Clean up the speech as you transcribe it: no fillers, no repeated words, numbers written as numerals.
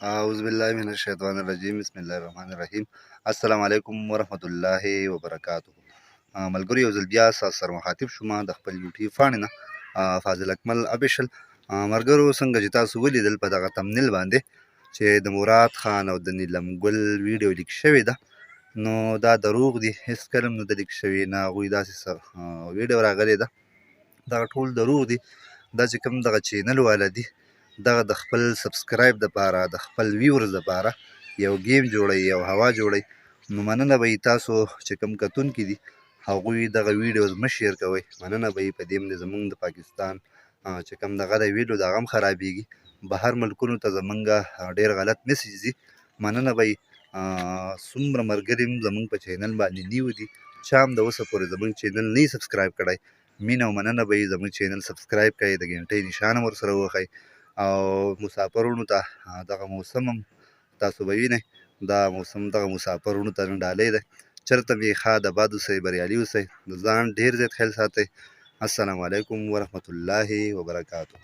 أعوذ بالله من الشیطان الرجیم بسم الله الرحمن الرحیم. السلام علیکم ورحمت الله وبرکاته. ملګرو، یو ځل بیا ستاسو سره مخاطب شوم د خپل یوټیوب پاڼې نه، فاضل اکمل ابیشل. ملګرو، څنګه چې تاسو ولیدل په دغه تمنیل باندې چې د مراد خان او د نیلم ګل ویډیو لیک شوې ده، نو دا دروغ دي، هېڅ کله هم نه ده لیک شوې، نه هغوی داسې څه ویډیو راغلې ده. دغه ټول دروغ دي. دا چې کوم دغه چینل والا دي، دغه د خپل سبسکرایب دپاره، د خپل ویورز دپاره یو گیم جوړوي، یو هوا جوړوي. نو مننه به یې تاسو چې کوم کتونکي دي هغوی دغه ویډیوز مه شیر کوئ. مننه به یې په دې باندې زموږ د پاکستان چې کوم دغه دی ویډیو د هغه هم خرابېږي، بهر ملکونو ته زموږ ډېر غلط میسج ځي. مننه به یې څومره ملګري هم زموږ په چینل باندې نیو دي، چا هم د اوسه پورې زموږ چینل نه یې سبسکرایب کړی. مینه او مننه به یې زموږ چینل سبسکرایب کړئ، د ګنټۍ نښان هم ورسره ووهئ. او مسافرونو ته دغه موسم هم تاسو به وینئ، دا موسم دغه مسافرونو ته نن ډالۍ ده. چېرته بې ښاد آباد اوسئ، بریالي اوسئ، د ځان ډېر زیات خیال ساتئ. السلام علیکم ورحمت الله وبرکاته.